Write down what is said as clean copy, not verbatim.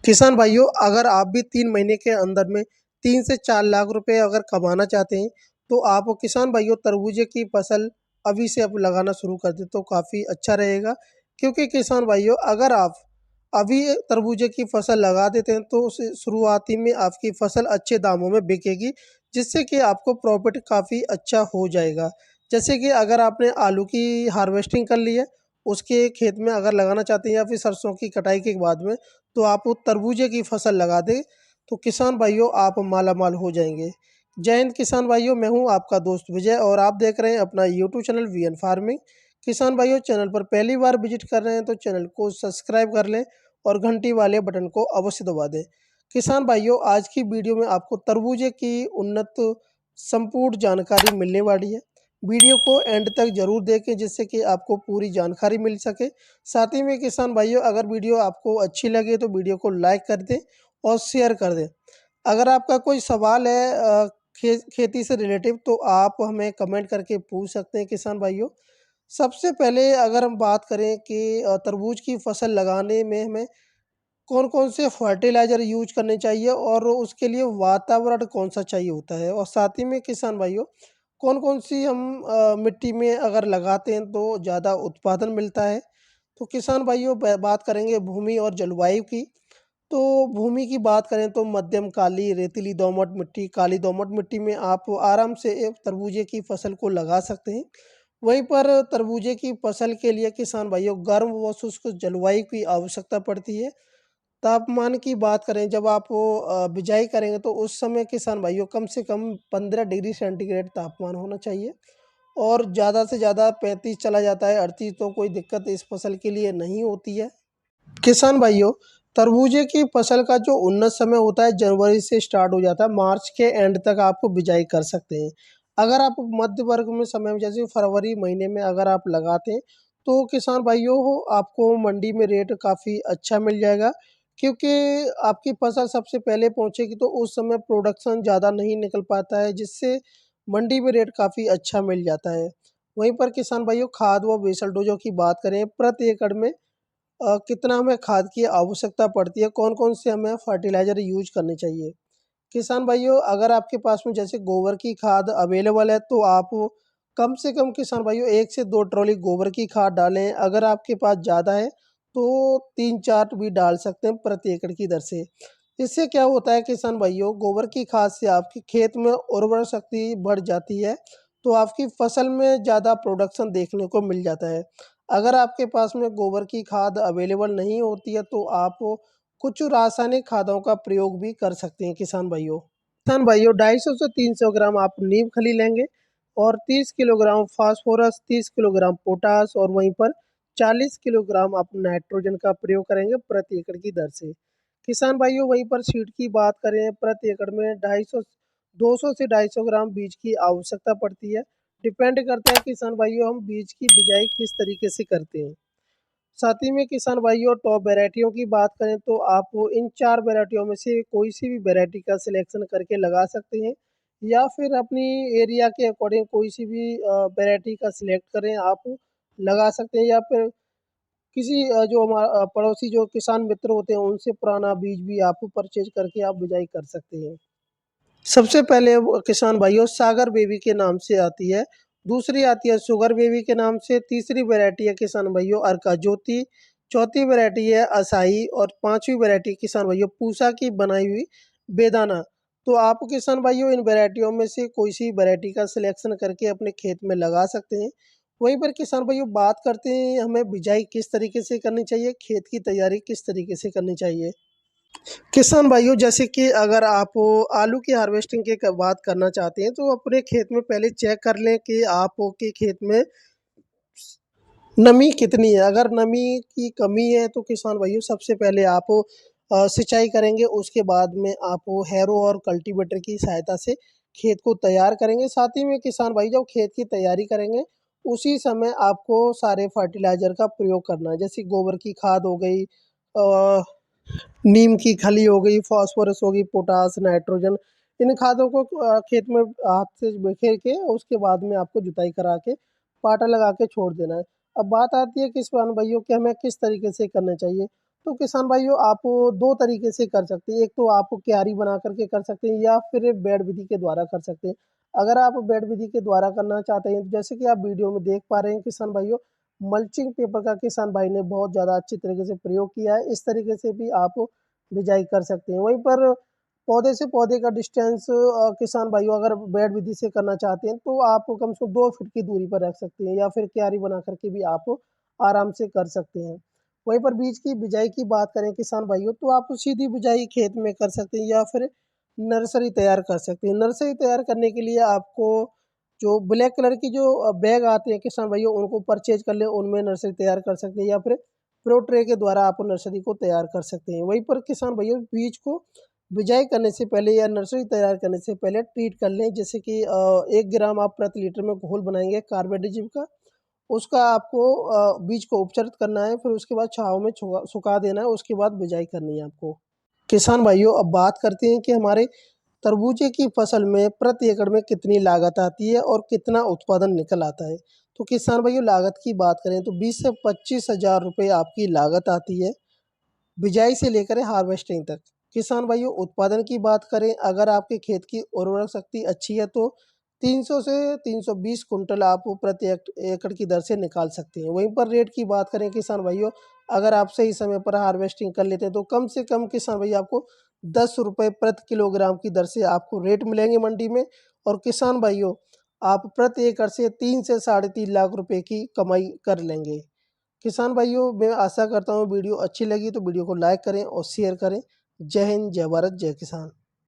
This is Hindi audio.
किसान भाइयों, अगर आप भी 3 महीने के अंदर में 3 से 4 लाख रुपए अगर कमाना चाहते हैं, तो आप किसान भाइयों तरबूजे की फसल अभी से अब लगाना शुरू कर दें तो काफ़ी अच्छा रहेगा। क्योंकि किसान भाइयों, अगर आप अभी तरबूजे की फसल लगा देते हैं तो उस शुरुआती में आपकी फसल अच्छे दामों में बिकेगी, जिससे कि आपको प्रॉफ़िट काफ़ी अच्छा हो जाएगा। जैसे कि अगर आपने आलू की हार्वेस्टिंग कर ली है, उसके खेत में अगर लगाना चाहते हैं या फिर सरसों की कटाई के बाद में तो आप वो तरबूजे की फसल लगा दें, तो किसान भाइयों आप मालामाल हो जाएंगे। जय हिंद किसान भाइयों, मैं हूं आपका दोस्त विजय और आप देख रहे हैं अपना यूट्यूब चैनल वीएन फार्मिंग। किसान भाइयों, चैनल पर पहली बार विजिट कर रहे हैं तो चैनल को सब्सक्राइब कर लें और घंटी वाले बटन को अवश्य दबा दें। किसान भाइयों, आज की वीडियो में आपको तरबूजे की उन्नत संपूर्ण जानकारी मिलने वाली है। वीडियो को एंड तक जरूर देखें जिससे कि आपको पूरी जानकारी मिल सके। साथ ही में किसान भाइयों, अगर वीडियो आपको अच्छी लगे तो वीडियो को लाइक कर दें और शेयर कर दें। अगर आपका कोई सवाल है खेती से रिलेटिव तो आप हमें कमेंट करके पूछ सकते हैं किसान भाइयों। सबसे पहले अगर हम बात करें कि तरबूज की फसल लगाने में हमें कौन-कौन से फर्टिलाइज़र यूज़ करने चाहिए और उसके लिए वातावरण कौन-सा चाहिए होता है? और साथ ही में किसान भाइयों, कौन-कौन सी हम मिट्टी में अगर लगाते हैं तो ज़्यादा उत्पादन मिलता है? तो किसान भाइयों, बात करेंगे भूमि और जलवायु की। तो भूमि की बात करें तो मध्यम काली, रेतीली दोमट मिट्टी, काली दोमट मिट्टी में आप आराम से एक तरबूजे की फसल को लगा सकते हैं। वहीं पर तरबूजे की फसल के लिए किसान भाइयों गर्म व शुष्क जलवायु की आवश्यकता पड़ती है। तापमान की बात करें, जब आप बिजाई करेंगे तो उस समय किसान भाइयों कम से कम 15 डिग्री सेंटीग्रेड तापमान होना चाहिए और ज़्यादा से ज़्यादा 35 चला जाता है 38 तो कोई दिक्कत इस फसल के लिए नहीं होती है। किसान भाइयों, तरबूजे की फसल का जो उन्नत समय होता है जनवरी से स्टार्ट हो जाता है, मार्च के एंड तक आपको बिजाई कर सकते हैं। अगर आप मध्य वर्ग में समय में जैसे फरवरी महीने में अगर आप लगाते हैं तो किसान भाइयों हो आपको मंडी में रेट काफ़ी अच्छा मिल जाएगा। क्योंकि आपकी फसल सबसे पहले पहुंचेगी तो उस समय प्रोडक्शन ज़्यादा नहीं निकल पाता है, जिससे मंडी में रेट काफ़ी अच्छा मिल जाता है। वहीं पर किसान भाइयों खाद व बेसल डोजों की बात करें प्रति एकड़ में कितना हमें खाद की आवश्यकता पड़ती है, कौन-कौन से हमें फर्टिलाइज़र यूज़ करने चाहिए। किसान भाइयों, अगर आपके पास में जैसे गोबर की खाद अवेलेबल है तो आप कम से कम किसान भाइयों 1 से 2 ट्रॉली गोबर की खाद डालें। अगर आपके पास ज़्यादा है तो 3-4 भी डाल सकते हैं प्रति एकड़ की दर से। इससे क्या होता है किसान भाइयों, गोबर की खाद से आपके खेत में उर्वरा शक्ति बढ़ जाती है, तो आपकी फसल में ज़्यादा प्रोडक्शन देखने को मिल जाता है। अगर आपके पास में गोबर की खाद अवेलेबल नहीं होती है तो आप कुछ रासायनिक खादों का प्रयोग भी कर सकते हैं किसान भाइयों। किसान भाइयों, 250 से 300 ग्राम आप नीम खली लेंगे और 30 किलोग्राम फास्फोरस, 30 किलोग्राम पोटास और वहीं पर 40 किलोग्राम आप नाइट्रोजन का प्रयोग करेंगे प्रति एकड़ की दर से। किसान भाइयों, वहीं पर सीड की बात करें प्रति एकड़ में 250 से 250 ग्राम बीज की आवश्यकता पड़ती है। डिपेंड करता है किसान भाइयों हम बीज की बिजाई किस तरीके से करते हैं। साथ ही में किसान भाइयों टॉप वैरायटियों की बात करें तो आप इन 4 वैरायटियों में से कोई सी भी वैरायटी का सिलेक्शन करके लगा सकते हैं या फिर अपनी एरिया के अकॉर्डिंग कोई सी भी वैरायटी का सिलेक्ट करें आप लगा सकते हैं या फिर किसी जो हमारा पड़ोसी जो किसान मित्र होते हैं उनसे पुराना बीज भी आप परचेज करके आप बिजाई कर सकते हैं। सबसे पहले वो किसान भाइयों सागर बेबी के नाम से आती है, दूसरी आती है शुगर बेबी के नाम से, तीसरी वैरायटी है किसान भाइयों अर्का ज्योति, चौथी वैरायटी है असाई और पांचवी वैरायटी किसान भाइयों पूसा की बनाई हुई बेदाना। तो आप किसान भाइयों इन वैरायटियों में से कोई सी वैरायटी का सिलेक्शन करके अपने खेत में लगा सकते हैं। वहीं पर किसान भाइयों बात करते हैं हमें बिजाई किस तरीके से करनी चाहिए, खेत की तैयारी किस तरीके से करनी चाहिए। किसान भाइयों, जैसे कि अगर आप आलू की हार्वेस्टिंग की बात करना चाहते हैं तो अपने खेत में पहले चेक कर लें कि आपके खेत में नमी कितनी है। अगर नमी की कमी है तो किसान भाइयों सबसे पहले आप सिंचाई करेंगे, उसके बाद में आप हैरो और कल्टीवेटर की सहायता से खेत को तैयार करेंगे। साथ ही में किसान भाई जब खेत की तैयारी करेंगे उसी समय आपको सारे फर्टिलाइज़र का प्रयोग करना है, जैसे गोबर की खाद हो गई, नीम की खली हो गई, फास्फोरस हो गई, पोटास, नाइट्रोजन। इन खादों को खेत में हाथ से बिखेर के उसके बाद में आपको जुताई करा के पाटा लगा के छोड़ देना है। अब बात आती है किसान भाइयों कि हमें किस तरीके से करना चाहिए। तो किसान भाइयों आप 2 तरीके से कर सकते हैं। एक तो आप क्यारी बना कर के कर सकते हैं या फिर बेड विधि के द्वारा कर सकते हैं। अगर आप बेड विधि के द्वारा करना चाहते हैं, तो जैसे कि आप वीडियो में देख पा रहे हैं किसान भाइयों, मल्चिंग पेपर का किसान भाई ने बहुत ज़्यादा अच्छी तरीके से प्रयोग किया है। इस तरीके से भी आप बिजाई कर सकते हैं। वहीं पर पौधे से पौधे का डिस्टेंस किसान भाइयों अगर बेड विधि से करना चाहते हैं, तो आप कम से कम 2 फीट की दूरी पर रख सकते हैं या फिर क्यारी बना कर के भी आप आराम से कर सकते हैं। वहीं पर बीज की बिजाई की बात करें किसान भाइयों, तो आप सीधी बिजाई खेत में कर सकते हैं या फिर नर्सरी तैयार कर सकते हैं। नर्सरी तैयार करने के लिए आपको जो ब्लैक कलर की जो बैग आते हैं किसान भाइयों, उनको परचेज कर लें, उनमें नर्सरी तैयार कर सकते हैं या फिर प्रो ट्रे के द्वारा आप नर्सरी को तैयार कर सकते हैं। वहीं पर किसान भाइयों बीज को बिजाई करने से पहले या नर्सरी तैयार करने से पहले ट्रीट कर लें, जैसे कि 1 ग्राम आप प्रति लीटर में घोल बनाएंगे कार्बेडिजिम का, उसका आपको बीज को उपचारित करना है, फिर उसके बाद छाँव में सुखा देना है, उसके बाद बिजाई करनी है आपको। किसान भाइयों अब बात करते हैं कि हमारे तरबूजे की फसल में प्रति एकड़ में कितनी लागत आती है और कितना उत्पादन निकल आता है। तो किसान भाइयों लागत की बात करें तो 20 से 25 हज़ार रुपये आपकी लागत आती है, बिजाई से लेकर हार्वेस्टिंग तक। किसान भाइयों उत्पादन की बात करें, अगर आपके खेत की उर्वरक शक्ति अच्छी है तो 300 से 320 कुंटल आप प्रति एकड़ की दर से निकाल सकते हैं। वहीं पर रेट की बात करें किसान भाइयों, अगर आप सही समय पर हार्वेस्टिंग कर लेते हैं तो कम से कम किसान भाई आपको 10 रुपये प्रति किलोग्राम की दर से आपको रेट मिलेंगे मंडी में। और किसान भाइयों आप प्रति एकड़ से 3 से साढ़े 3 लाख रुपए की कमाई कर लेंगे। किसान भाइयों मैं आशा करता हूँ वीडियो अच्छी लगी तो वीडियो को लाइक करें और शेयर करें। जय हिंद, जय भारत, जय किसान।